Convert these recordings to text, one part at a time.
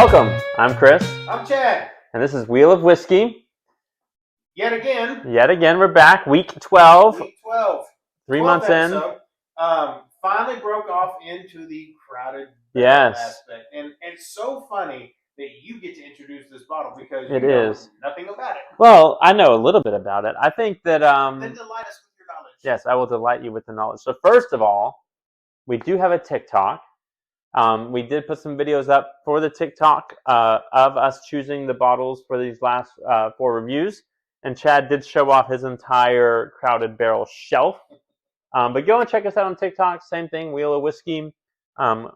Welcome. I'm Chris. I'm Chad. And this is Wheel of Whiskey. Yet again, we're back. Week 12. Week 12. 3 months episode. Finally broke off into the crowded Yes. aspect. And it's so funny that you get to introduce this bottle because It you know is. nothing about it. Well, I know a little bit about it. I think that... Then delight us with your knowledge. Yes, I will delight you with the knowledge. So first of all, we do have a TikTok. We did put some videos up for the TikTok of us choosing the bottles for these last 4 reviews. And Chad did show off his entire Crowded Barrel shelf. But go and check us out on TikTok. Same thing, Wheel of Whiskey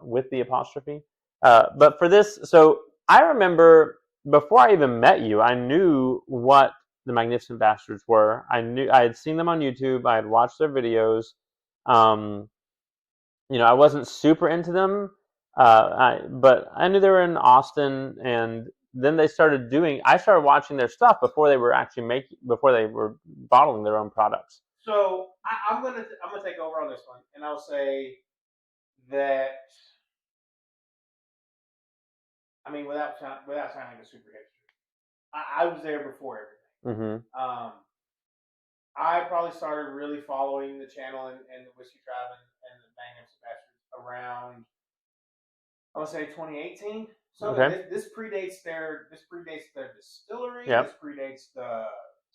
with the apostrophe. But for this, so I remember before I even met you, I knew what the Magnificent Bastards were. I had seen them on YouTube. I had watched their videos. I wasn't super into them. But I knew they were in Austin, and then I started watching their stuff before they were bottling their own products. So I'm gonna take over on this one, and I'll say that without sounding a super hipster, I was there before everything. Mm-hmm. I probably started really following the channel and the Whiskey Tribe and the Magnificent Bastards around, I would say 2018. So okay. This predates their distillery. Yep. This predates the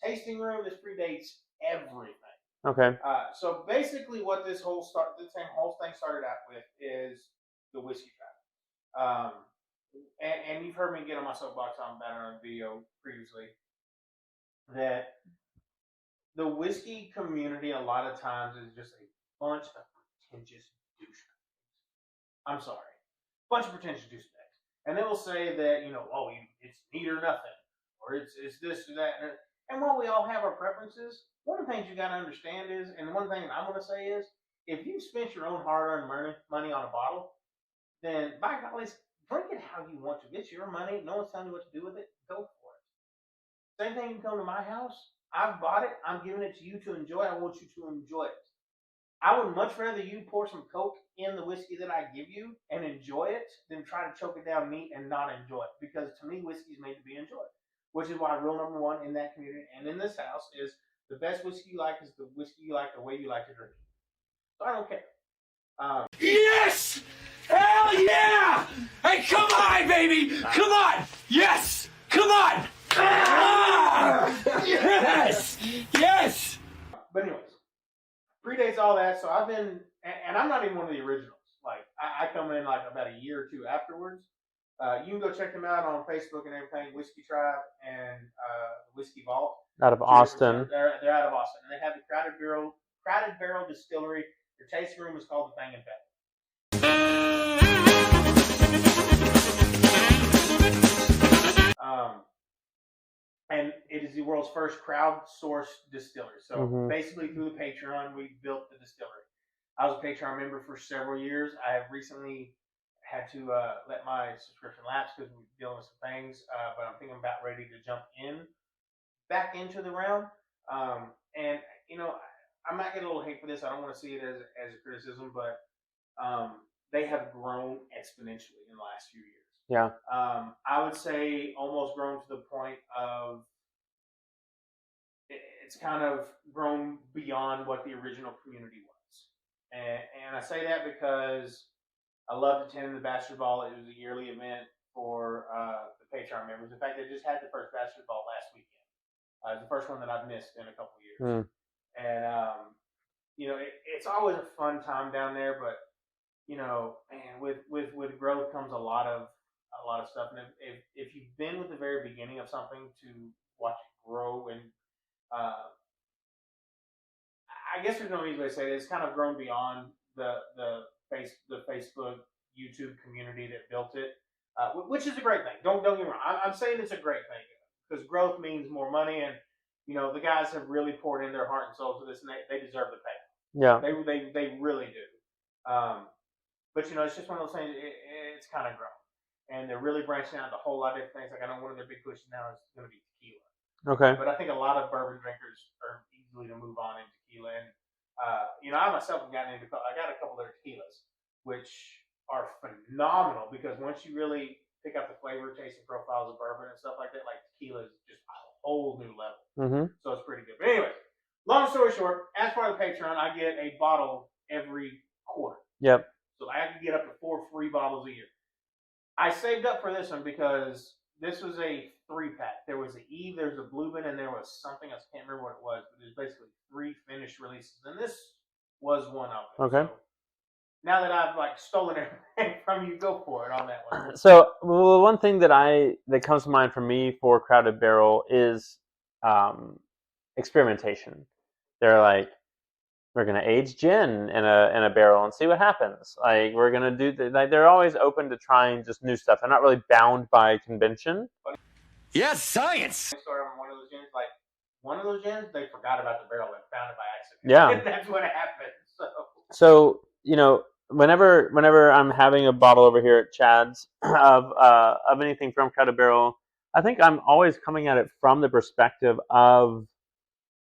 tasting room. This predates everything. Okay. So basically, what this whole thing started out with is the Whiskey Tribe. And you've heard me get on my soapbox on that on a video previously. That the whiskey community a lot of times is just a bunch of pretentious douchebags. I'm sorry. Bunch of pretentious douchebags. And they will say that, it's neat or nothing. Or it's this or that. And while we all have our preferences, one of the things you got to understand is, and one thing I'm going to say is, if you spent your own hard-earned money on a bottle, then by golly, drink it how you want to. It's your money. No one's telling you what to do with it. Go for it. Same thing, you come to my house. I've bought it. I'm giving it to you to enjoy. I want you to enjoy it. I would much rather you pour some Coke in the whiskey that I give you and enjoy it than try to choke it down neat and not enjoy it. Because to me, whiskey is made to be enjoyed. Which is why rule number 1 in that community and in this house is the best whiskey you like is the whiskey you like the way you like to drink it. So I don't care. Yes! Hell yeah! Hey, come on, baby! Come on! Yes! Come on! Yes! Yes! But anyways, predates all that, so I've been, and I'm not even one of the originals. Like, I come in like about a year or two afterwards. You can go check them out on Facebook and everything, Whiskey Tribe and Whiskey Vault. Out of Austin. They're out of Austin, and they have the Crowded Barrel Distillery. Their tasting room is called the Fang and Pet. And it is the world's first crowdsourced distillery. So basically, through the Patreon, we built the distillery. I was a Patreon member for several years. I have recently had to let my subscription lapse because we're dealing with some things. But I'm thinking about ready to jump back into the realm. And I might get a little hate for this. I don't want to see it as a criticism, but they have grown exponentially in the last few years. Yeah. I would say almost grown to the point of it's kind of grown beyond what the original community was. And I say that because I loved attending the Bachelor Ball. It was a yearly event for the Patreon members. In fact, they just had the first Bachelor Ball last weekend. It's the first one that I've missed in a couple of years. And, it's always a fun time down there, but, man, with growth comes a lot of stuff. And if you've been with the very beginning of something to watch it grow, and I guess there's no easy way to say it. It's kind of grown beyond the Facebook, YouTube community that built it, which is a great thing. Don't get me wrong. I'm saying it's a great thing because growth means more money, and the guys have really poured in their heart and soul to this, and they deserve the pay. Yeah, they really do. But it's just one of those things. It's kind of grown. And they're really branching out into a whole lot of different things. Like I know one of their big pushes now is going to be tequila. Okay. But I think a lot of bourbon drinkers are easily to move on into tequila. And I myself have I got a couple of their tequilas, which are phenomenal because once you really pick out the flavor, tasting profiles of bourbon and stuff like that, like tequila is just a whole new level. Mm-hmm. So it's pretty good. But anyway, long story short, as part of the Patreon, I get a bottle every quarter. Yep. So I can get up to 4 free bottles a year. I saved up for this one because this was a 3-pack. There was an Eve, there was a Bourbon, and there was something else. I can't remember what it was, but it was basically 3 finished releases, and this was one of them. Okay. So now that I've stolen everything from you, go for it on that one. So one thing that comes to mind for me for Crowded Barrel is experimentation. They're like, we're gonna age gin in a barrel and see what happens. Like we're gonna do they're always open to trying just new stuff. They're not really bound by convention. Yes, science. I started on one of those gins. Like one of those gins, they forgot about the barrel and found it by accident. Yeah, That's what happened. So whenever I'm having a bottle over here at Chad's of anything from Crowded Barrel, I think I'm always coming at it from the perspective of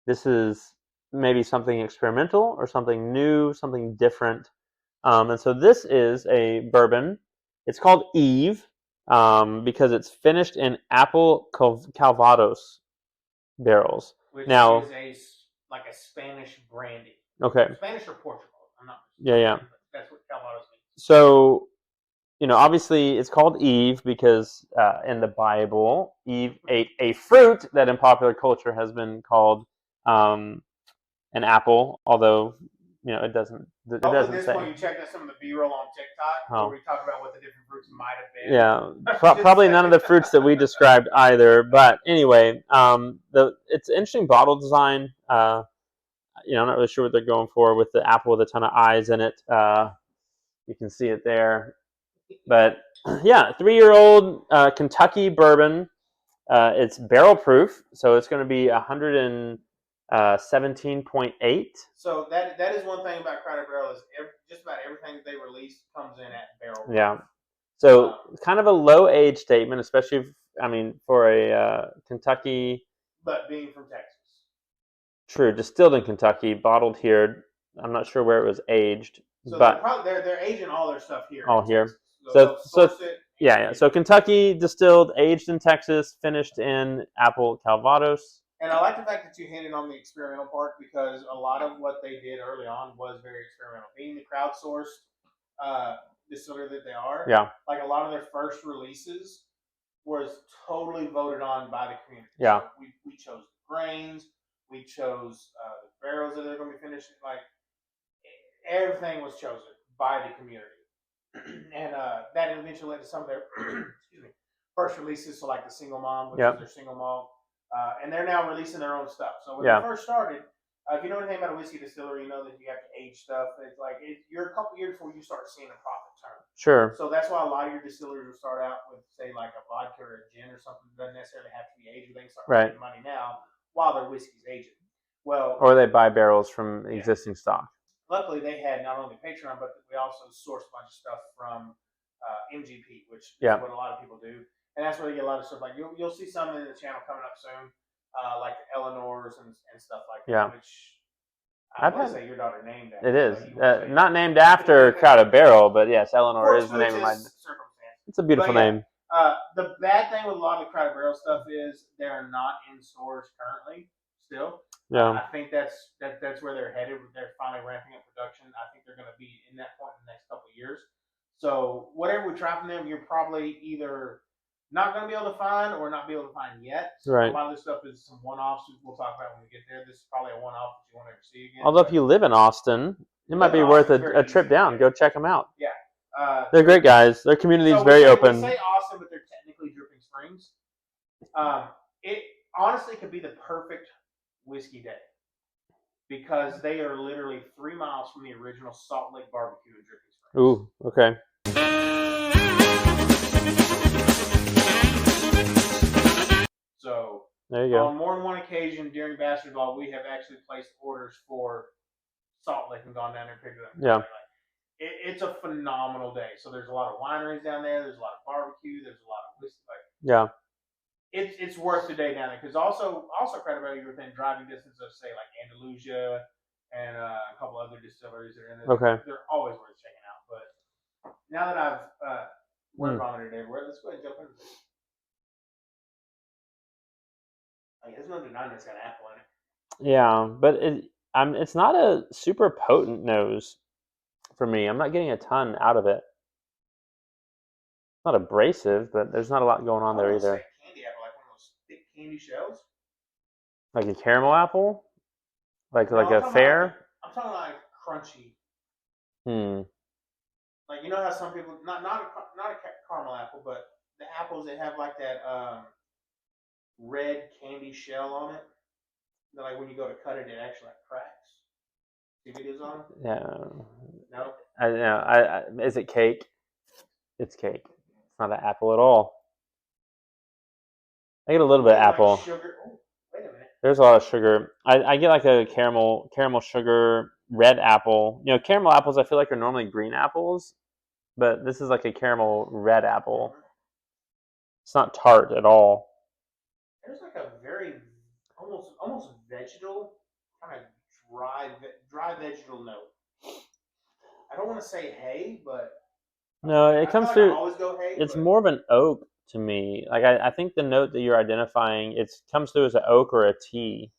this is maybe something experimental or something new, something different. And so this is a bourbon. It's called Eve because it's finished in apple Calvados barrels. Which now, is like a Spanish brandy. Okay. Spanish or Portugal? I'm not. Yeah. That's what Calvados means. So, obviously it's called Eve because in the Bible, Eve ate a fruit that in popular culture has been called an apple, although it doesn't. It doesn't at this say. point, you checked out some of the B-roll on TikTok where we talk about what the different fruits might have been. Yeah, probably none of the fruits that we described either. But anyway, it's an interesting bottle design. I'm not really sure what they're going for with the apple with a ton of eyes in it. You can see it there. But yeah, 3-year-old Kentucky bourbon. It's barrel proof, so it's going to be 117.8. So that is one thing about Crowded Barrel is just about everything that they release comes in at barrel proof. Yeah. So kind of a low age statement, especially for a Kentucky. But being from Texas. True, distilled in Kentucky, bottled here. I'm not sure where it was aged, so but they're aging all their stuff here. All here. So yeah. So Kentucky distilled, aged in Texas, finished in apple Calvados. And I like the fact that you hinted on the experimental part because a lot of what they did early on was very experimental. Being the crowdsourced distillery that they are, like a lot of their first releases was totally voted on by the community. Yeah. So we chose the grains, we chose the barrels that they're going to be finishing. Like everything was chosen by the community, and that eventually led to some of their first releases. So like the Single Mom, which is their single malt. And they're now releasing their own stuff. So when they first started, if you know anything about a whiskey distillery, you know that you have to age stuff. It's like you're a couple years before you start seeing a profit turn. Sure. So that's why a lot of your distilleries will start out with, say, like a vodka or a gin or something. It doesn't necessarily have to be aged. They can start making money now while their whiskey's aging. Well, or they buy barrels from existing stock. Luckily, they had not only Patreon, but we also sourced a bunch of stuff from MGP, which is what a lot of people do. And that's where they get a lot of stuff. Like you'll see some in the channel coming up soon, like the Eleanor's and stuff like that. Which I would say your daughter named after. It is not named after Crowded Barrel, but yes, Eleanor is the name of my. It's a beautiful name. The bad thing with a lot of the Crowded Barrel stuff is they're not in stores currently. Still, I think that's where they're headed. They're finally ramping up production. I think they're going to be in that point in the next couple of years. So whatever we try from them, you're probably either not going to be able to find or not be able to find yet. So a lot of this stuff is some one-offs we'll talk about when we get there. This is probably a one-off that you won't ever see again. Although if you live in Austin, it might be worth a trip down. Go check them out. Yeah. They're great guys. Their community is very open. We say Austin, but they're technically Dripping Springs. It honestly could be the perfect whiskey day because they are literally 3 miles from the original Salt Lake Barbecue in Dripping Springs. Ooh, okay. So there you go. On more than one occasion during basketball, we have actually placed orders for Salt Lake and gone down there and picked it up. Yeah. It's a phenomenal day. So there's a lot of wineries down there. There's a lot of barbecue. There's a lot of whiskey. It's worth the day down there because also Crowded Barrel, you're within driving distance of say like Andalusia and a couple other distilleries that are in there. Okay. They're always worth checking out. But now that I've Word vomited everywhere. Let's go ahead and jump into this. There's no denying it's got apple in it. Yeah, but it's not a super potent nose for me. I'm not getting a ton out of it. It's not abrasive, but there's not a lot going on there either. Like candy apple, like one of those thick candy shells. Like a caramel apple, like No, a fair. I'm talking like crunchy. Hmm. Like you know how some people not a caramel apple, but the apples that have like that red candy shell on it. That like when you go to cut it, it actually like cracks. See videos on them? Yeah. No. Is it cake? It's cake. It's not an apple at all. I get a little bit of apple. Like sugar. Oh, wait a minute. There's a lot of sugar. I get like a caramel sugar red apple. You know, caramel apples I feel like are normally green apples, but this is like a caramel red apple. It's not tart at all. There's like a very almost vegetal kind of dry vegetal note. I don't want to say hay, but no, it comes through. I always go hay. It's more of an oak to me. Like I think the note that you're identifying, it comes through as an oak or a tea,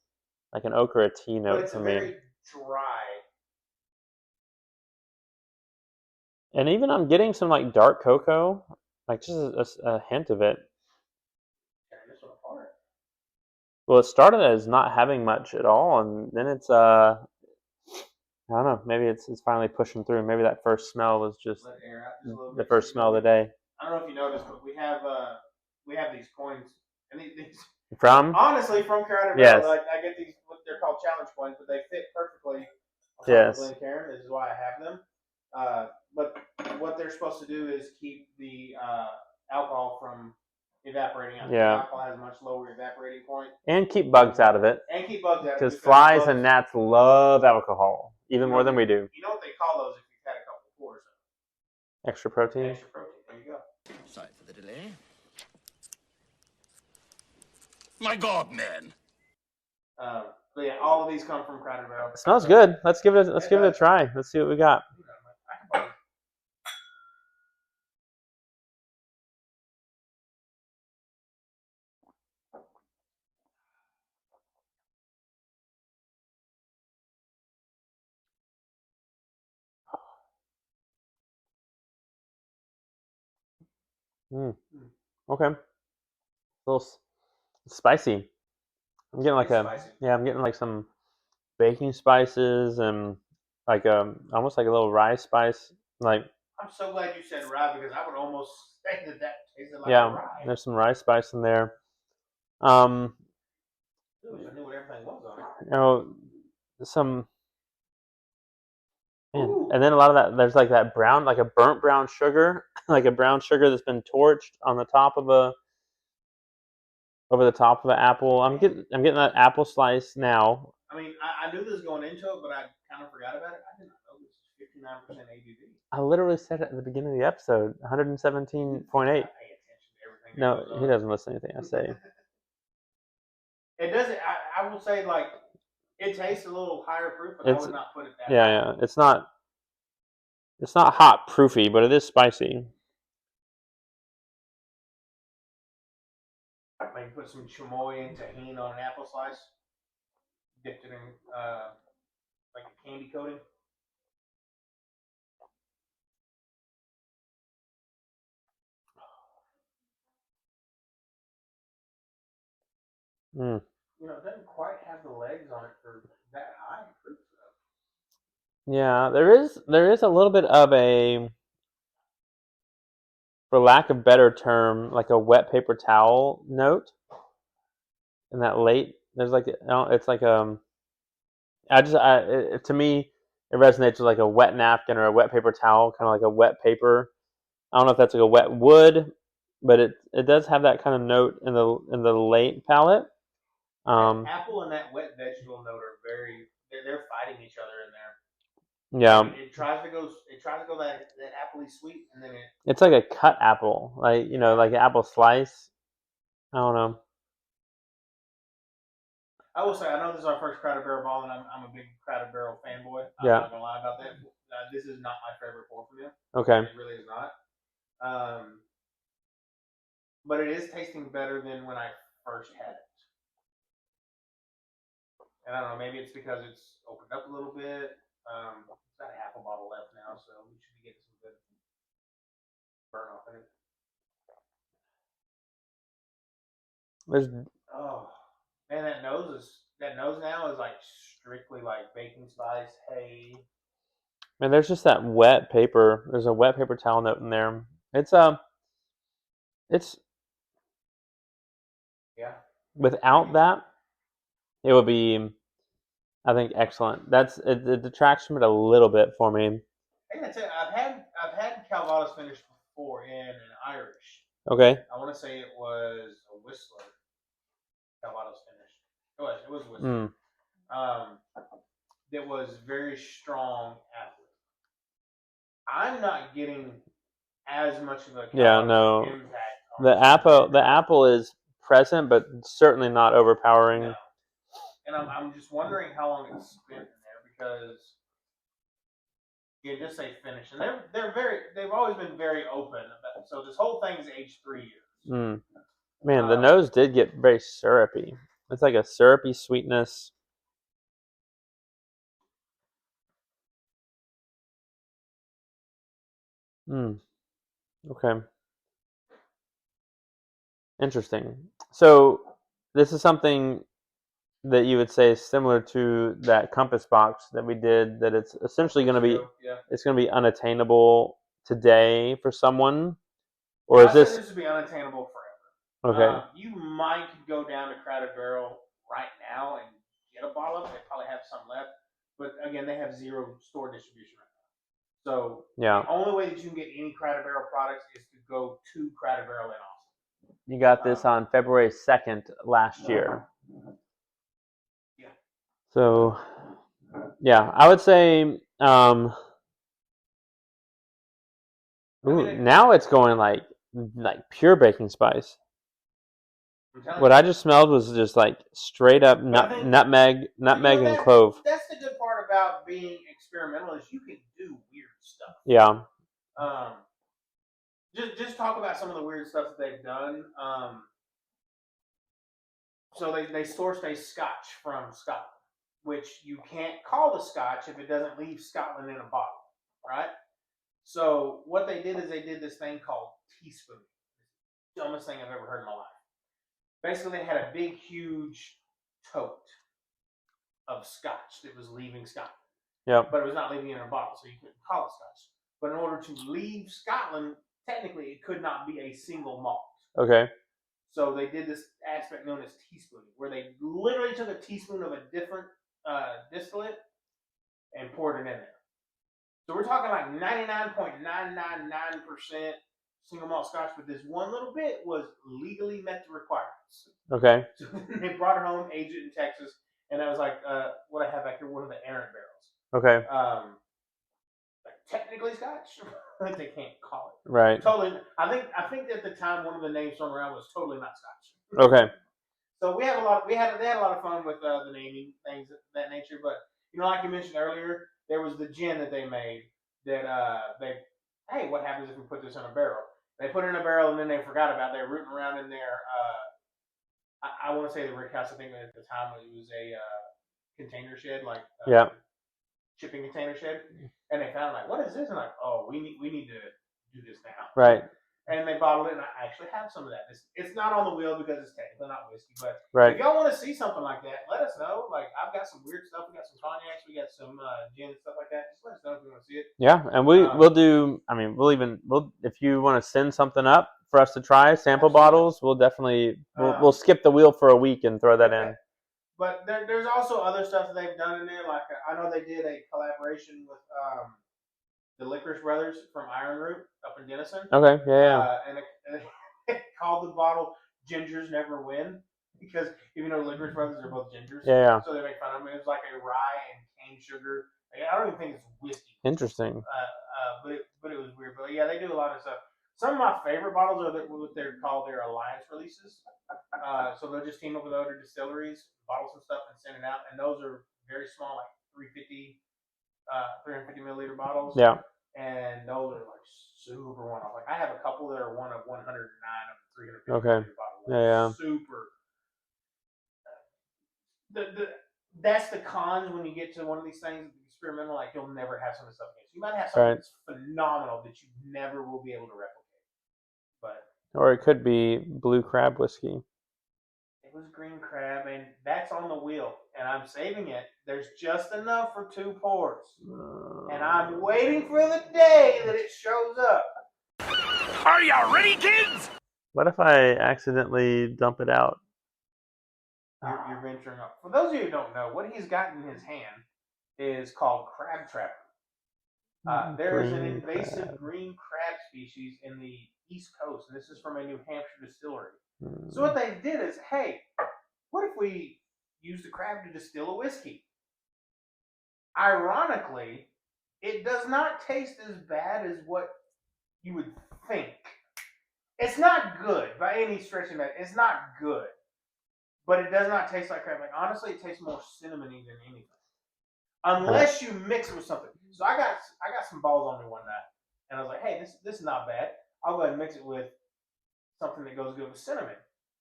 like an oak or a tea note but it's for a me. very dry. And even I'm getting some like dark cocoa, like just a hint of it. Tearing this one apart. Well, it started as not having much at all, and then it's I don't know. Maybe it's finally pushing through. Maybe that first smell was just Let air out just a little the bit. first smell of the day. I don't know if you noticed, but we have these coins, and these From honestly from Crowder yes. Barrel. Like I get these, what they're called challenge coins, but they fit perfectly. Yes. Glen Cairn. This is why I have them. But what they're supposed to do is keep the alcohol from evaporating out. Yeah. The alcohol has a much lower evaporating point. And keep bugs out of it. And keep bugs out of it. Because flies and gnats love alcohol, even more than we do. You know what they call those if you've had a couple of pours? Extra protein? Extra protein. There you go. Sorry for the delay. My God, man. But yeah, all of these come from Crowder Barrel. It smells good. Let's give it a try. Let's see what we got. Okay. A little spicy. I'm getting like I'm getting like some baking spices and like almost like a little rye spice. Like I'm so glad you said rye because I would almost say that tasted like rye. There's some rye spice in there. I knew what everything was on it. You know, some. Man. And then a lot of that, there's like that brown, like a burnt brown sugar, like a brown sugar that's been torched on the top of over the top of an apple. I'm getting that apple slice now. I mean, I knew this going into it, but I kind of forgot about it. I did not know this is 59% ABV. I literally said it at the beginning of the episode, 117.8. No, he doesn't listen to anything I say. It doesn't. I will say like it tastes a little higher proof, but I would not put it that high. Yeah. It's not hot proofy, but it is spicy. Maybe put some chamoy and tahini on an apple slice, dipped it in like a candy coating. You know, it doesn't quite have the legs on it for that high proof stuff. Yeah, there is a little bit of a, for lack of better term, like a wet paper towel note. In that late, there's like it's like to me it resonates with like a wet napkin or a wet paper towel, kind of like a wet paper. I don't know if that's like a wet wood, but it does have that kind of note in the late palate. Apple and that wet vegetable note are they're fighting each other in there. Yeah. It tries to go that appley sweet, and then it's like a cut apple, like like an apple slice. I don't know. I will say, I know this is our first Crowder Barrel ball, and I'm a big Crowder Barrel fanboy. I'm not gonna lie about that. This is not my favorite pour from them. Okay. It really is not. But it is tasting better than when I first had it. And I don't know, maybe it's because it's opened up a little bit. It's got a half a bottle left now, so we should be getting some good burn off in it. Oh, man, that nose now is like strictly like baking spice, hay. And there's just that wet paper. There's a wet paper towel note in there. It's Yeah. without that, it would be, I think, excellent. It detracts from it a little bit for me. I gotta tell you, I've had Calvados finish before in an Irish. Okay. I want to say it was a Whistler Calvados finish. It was a Whistler. That was very strong apple. I'm not getting as much of a Calvados impact. The apple is present, but certainly not overpowering. No. And I'm just wondering how long it's spent in there because just say finish, and they've always been very open about it. So this whole thing is aged 3 years. Man, the nose did get very syrupy. It's like a syrupy sweetness. Okay. Interesting. So this is something that you would say is similar to that compass box that we did, that it's essentially going to be it's going to be unattainable today for someone, or is this would be unattainable forever? Okay. You might go down to Crowded Barrel right now and get a bottle of it. They probably have some left, but again, they have zero store distribution right now. So the only way that you can get any Crowded Barrel products is to go to Crowded Barrel in Austin. You got this on February 2nd last year. Yeah. So, yeah, I would say. Now it's going like pure baking spice. What I just smelled was just like straight up nutmeg and clove. That's the good part about being experimental, is you can do weird stuff. Yeah. Just talk about some of the weird stuff that they've done. So they sourced a Scotch from Scotland, which you can't call a Scotch if it doesn't leave Scotland in a bottle, right? So what they did is they did this thing called teaspoon. Dumbest thing I've ever heard in my life. Basically, they had a big, huge tote of Scotch that was leaving Scotland. Yeah. But it was not leaving in a bottle, so you couldn't call it Scotch. But in order to leave Scotland, technically, it could not be a single malt. Okay. So they did this aspect known as teaspooning, where they literally took a teaspoon of a different distillate and poured it in there. So we're talking like 99.999% single malt Scotch, but this one little bit was legally met the requirements. Okay. So they brought it home, aged it in Texas, and I was like, what I have back here, one of the errant barrels. Okay. Like technically Scotch, but they can't call it. Right. Totally. I think at the time one of the names thrown around was totally not Scotch. Okay. So they had a lot of fun with the naming things of that nature. But like you mentioned earlier, there was the gin that they made that hey, what happens if we put this in a barrel? They put it in a barrel and then they forgot about it. They were rooting around in there. I want to say the Rick House. I think at the time it was a container shed, shipping container shed, and they found like, what is this? And like, oh, we need to do this now. Right. And they bottled it, and I actually have some of that. It's not on the wheel because it's technically not whiskey, but if y'all want to see something like that, let us know. Like, I've got some weird stuff. We got some cognacs, we got some gin and stuff like that. Just let us know if you want to see it. Yeah, and we'll do. I mean, we'll if you want to send something up for us to try sample bottles, we'll definitely we'll skip the wheel for a week and throw that in. But there's also other stuff that they've done in there. Like I know they did a collaboration with the Licorice Brothers from Iron Root up in Denison. Okay, yeah. And it called the bottle "Gingers Never Win" because even though Licorice Brothers are both gingers, yeah. So they make fun of them. It was like a rye and cane sugar. I don't even think it's whiskey. Interesting. But it was weird. But yeah, they do a lot of stuff. Some of my favorite bottles are what they're called their alliance releases. So they'll just team up with other distilleries, bottle some stuff, and send it out. And those are very small, like 350 milliliter bottles. Yeah. and those are like super one off. Like I have a couple that are one of 109 of the 350 Okay. bottles. Yeah. Super. That's the cons when you get to one of these things experimental. Like you'll never have some of the stuff against. You might have something that's phenomenal that you never will be able to replicate. But or it could be blue crab whiskey. it was green crab, and that's on the wheel, and I'm saving it. There's just enough for 2 pours, and I'm waiting for the day that it shows up. Are you ready, kids? What if I accidentally dump it out? You're venturing up. For those of you who don't know, what he's got in his hand is called crab trapper. There is an invasive green crab species in the East Coast, and this is from a New Hampshire distillery. So what they did is, hey, what if we use the crab to distill a whiskey? Ironically, it does not taste as bad as what you would think. It's not good by any stretch of it. It's not good, but it does not taste like crab. Like honestly, it tastes more cinnamony than anything, unless you mix it with something. So I got some balls on me one night, and I was like, hey, this is not bad. I'll go ahead and mix it with something that goes good with cinnamon.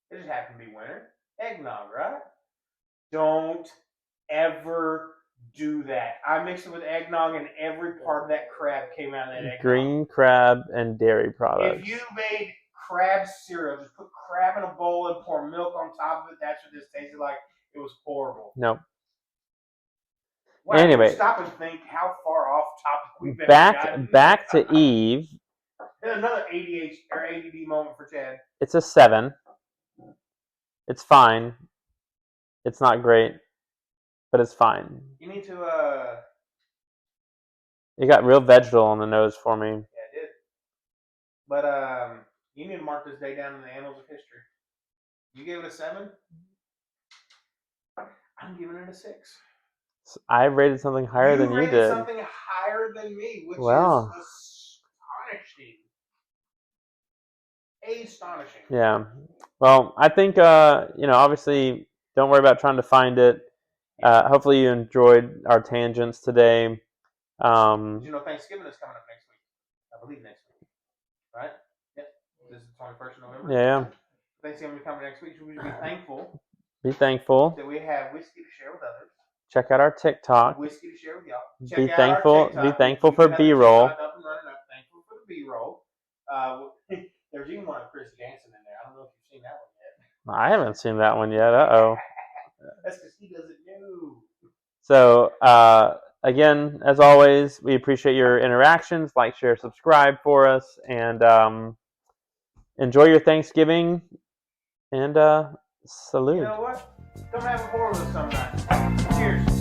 It just happened to be winter. Eggnog, right? Don't ever do that. I mixed it with eggnog, and every part of that crab came out of that eggnog. Green crab and dairy products. If you made crab cereal, just put crab in a bowl and pour milk on top of it, that's what this tasted like. It was horrible. No. Wow, Anyway, stop and think how far off topic we've been. Back to Eve. Another ADHD or ADD moment for Chad. It's a 7. It's fine. It's not great, but it's fine. You need to It got real vegetal on the nose for me. Yeah, it did. But you need to mark this day down in the annals of history. You gave it a 7. I'm giving it a 6. I rated something higher than you did. You rated something higher than me, which is astonishing. Astonishing. Yeah. Well, I think obviously, don't worry about trying to find it. Hopefully, you enjoyed our tangents today. Did you know Thanksgiving is coming up next week? I believe next week, right? Yep. This is the 21st of November. Yeah. Thanksgiving is coming next week, so we should be thankful. Be thankful That we have whiskey to share with others. Check out our TikTok. Whiskey to share with y'all. Be thankful for B-roll. Thankful for the B-roll. There's even one of Chris Jansen in there. I don't know if you've seen that one yet. I haven't seen that one yet. Uh-oh. That's because he doesn't know. So, again, as always, we appreciate your interactions. Like, share, subscribe for us. And enjoy your Thanksgiving. And salute. You know what? Come have a pour with us sometime. Cheers.